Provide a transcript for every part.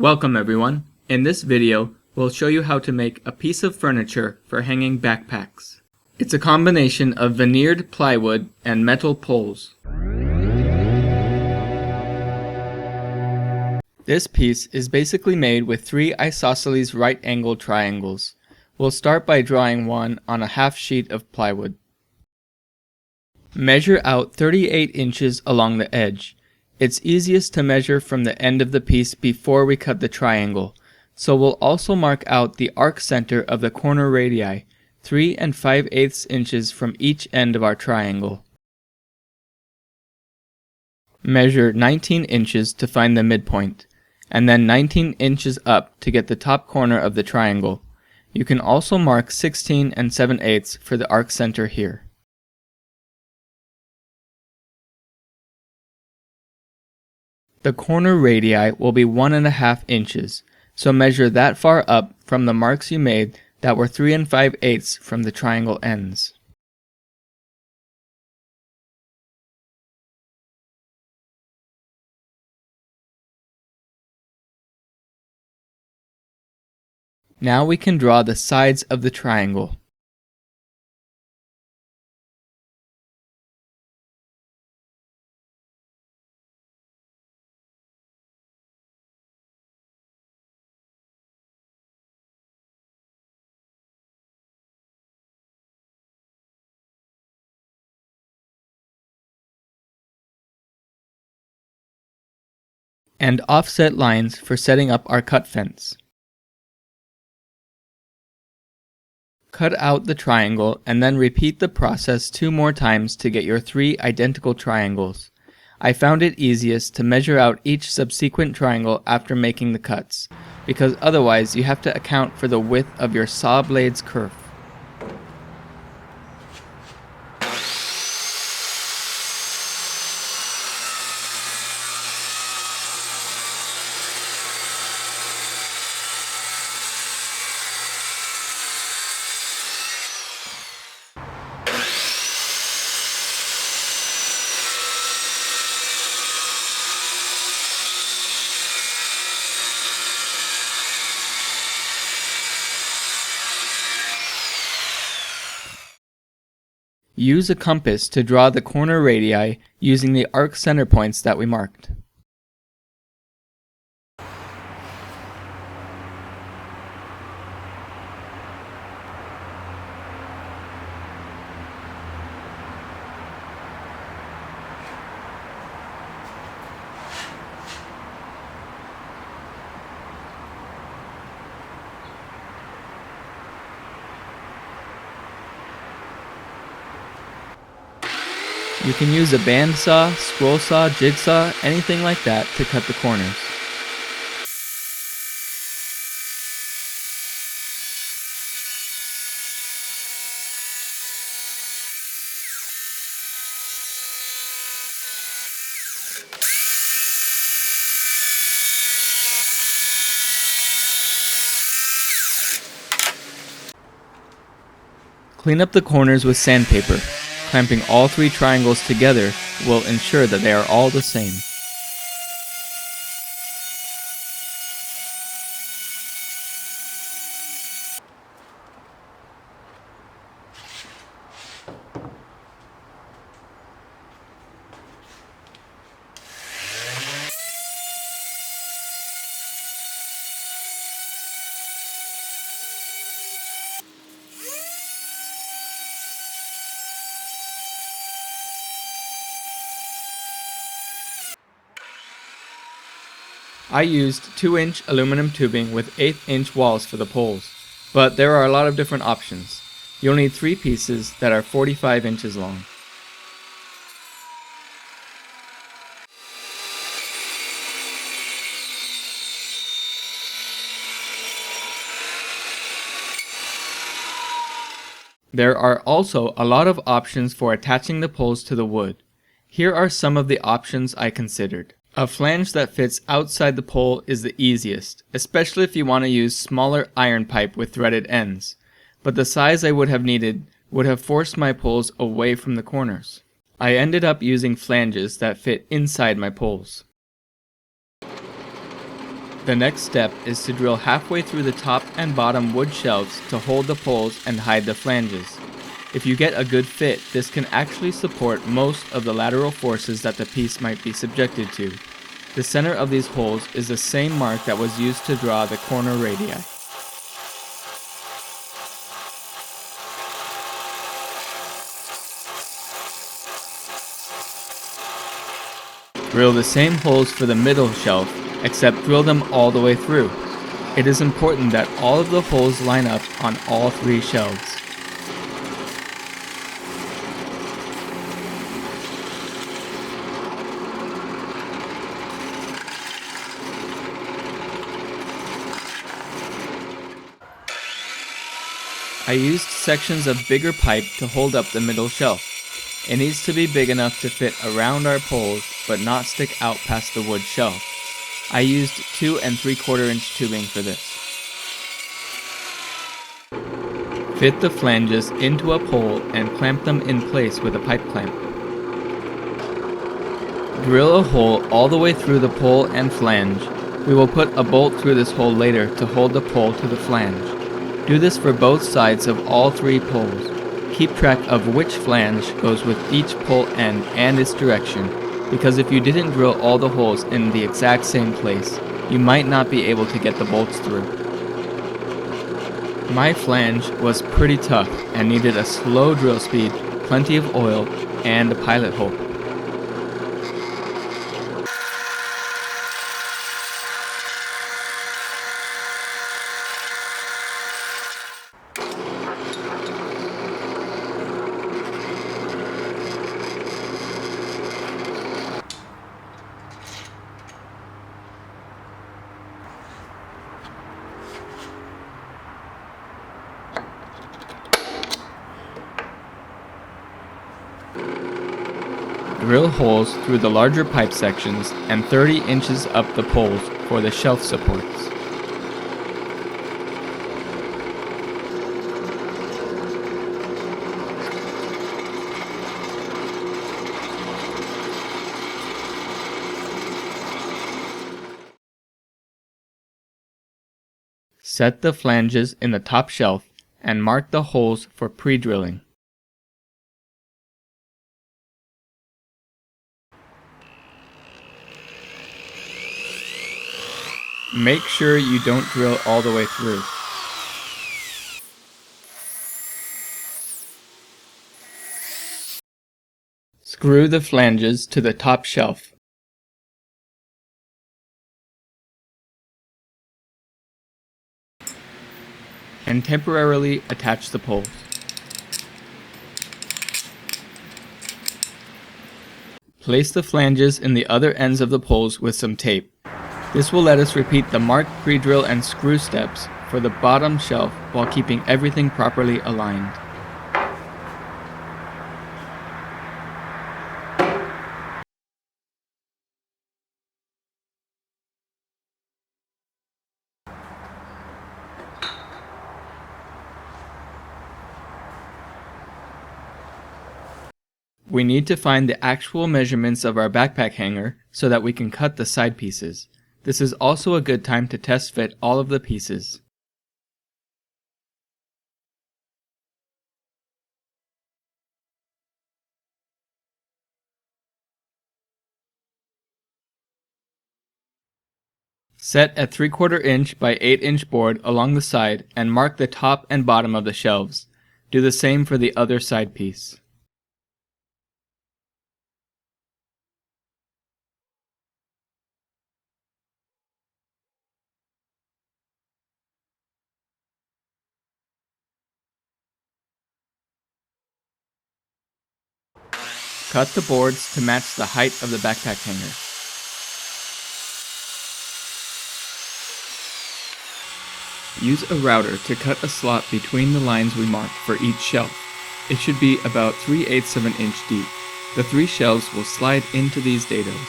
Welcome everyone. In this video, we'll show you how to make a piece of furniture for hanging backpacks. It's a combination of veneered plywood and metal poles. This piece is basically made with 3 isosceles right-angled triangles. We'll start by drawing one on a half sheet of plywood. Measure out 38 inches along the edge. It's easiest to measure from the end of the piece before we cut the triangle, so we'll also mark out the arc center of the corner radii, 3 5/8 inches from each end of our triangle. Measure 19 inches to find the midpoint, and then 19 inches up to get the top corner of the triangle. You can also mark 16 7/8 for the arc center here. The corner radii will be 1.5 inches, so measure that far up from the marks you made that were 3 5/8 from the triangle ends. Now we can draw the sides of the triangle. And offset lines for setting up our cut fence. Cut out the triangle and then repeat the process 2 more times to get your 3 identical triangles. I found it easiest to measure out each subsequent triangle after making the cuts, because otherwise you have to account for the width of your saw blade's kerf. Use a compass to draw the corner radii using the arc center points that we marked. You can use a bandsaw, scroll saw, jigsaw, anything like that to cut the corners. Clean up the corners with sandpaper. Clamping all 3 triangles together will ensure that they are all the same. I used 2-inch aluminum tubing with 1/8-inch walls for the poles, but there are a lot of different options. You'll need 3 pieces that are 45 inches long. There are also a lot of options for attaching the poles to the wood. Here are some of the options I considered. A flange that fits outside the pole is the easiest, especially if you want to use smaller iron pipe with threaded ends, but the size I would have needed would have forced my poles away from the corners. I ended up using flanges that fit inside my poles. The next step is to drill halfway through the top and bottom wood shelves to hold the poles and hide the flanges. If you get a good fit, this can actually support most of the lateral forces that the piece might be subjected to. The center of these holes is the same mark that was used to draw the corner radii. Drill the same holes for the middle shelf, except drill them all the way through. It is important that all of the holes line up on all three shelves. I used sections of bigger pipe to hold up the middle shelf. It needs to be big enough to fit around our poles but not stick out past the wood shelf. I used 2 3/4 inch tubing for this. Fit the flanges into a pole and clamp them in place with a pipe clamp. Drill a hole all the way through the pole and flange. We will put a bolt through this hole later to hold the pole to the flange. Do this for both sides of all three poles. Keep track of which flange goes with each pole end and its direction, because if you didn't drill all the holes in the exact same place, you might not be able to get the bolts through. My flange was pretty tough and needed a slow drill speed, plenty of oil, and a pilot hole. Drill holes through the larger pipe sections and 30 inches up the poles for the shelf supports. Set the flanges in the top shelf and mark the holes for pre-drilling. Make sure you don't drill all the way through. Screw the flanges to the top shelf. And temporarily attach the poles. Place the flanges in the other ends of the poles with some tape. This will let us repeat the marked pre-drill and screw steps for the bottom shelf while keeping everything properly aligned. We need to find the actual measurements of our backpack hanger so that we can cut the side pieces. This is also a good time to test fit all of the pieces. Set a 3/4 inch by 8 inch board along the side and mark the top and bottom of the shelves. Do the same for the other side piece. Cut the boards to match the height of the backpack hanger. Use a router to cut a slot between the lines we marked for each shelf. It should be about 3/8 of an inch deep. The three shelves will slide into these dados.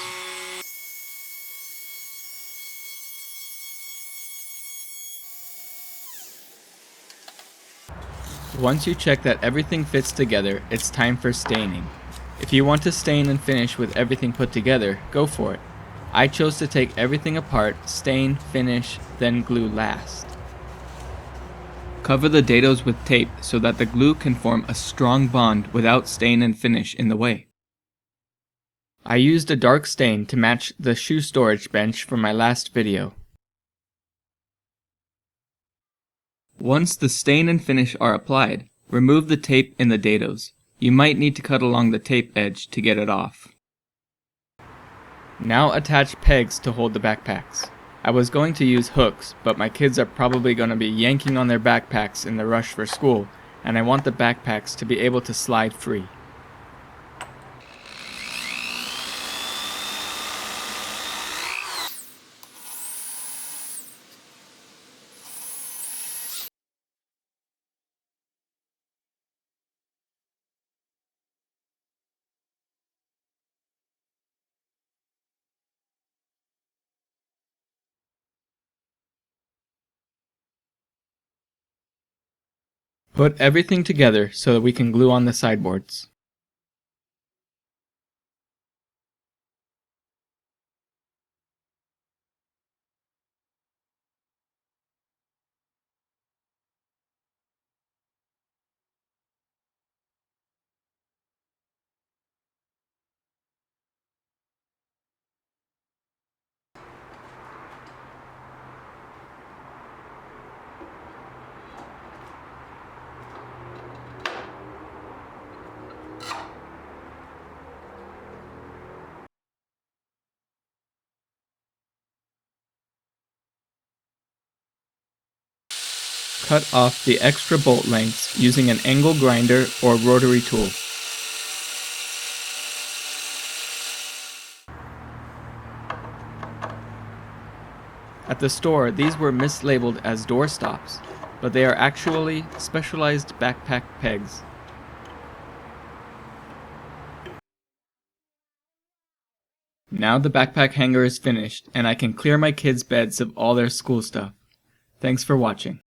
Once you check that everything fits together, it's time for staining. If you want to stain and finish with everything put together, go for it. I chose to take everything apart, stain, finish, then glue last. Cover the dados with tape so that the glue can form a strong bond without stain and finish in the way. I used a dark stain to match the shoe storage bench from my last video. Once the stain and finish are applied, remove the tape in the dados. You might need to cut along the tape edge to get it off. Now attach pegs to hold the backpacks. I was going to use hooks, but my kids are probably going to be yanking on their backpacks in the rush for school, and I want the backpacks to be able to slide free. Put everything together so that we can glue on the sideboards. Cut off the extra bolt lengths using an angle grinder or rotary tool. At the store, these were mislabeled as door stops, but they are actually specialized backpack pegs. Now the backpack hanger is finished, and I can clear my kids' beds of all their school stuff. Thanks for watching.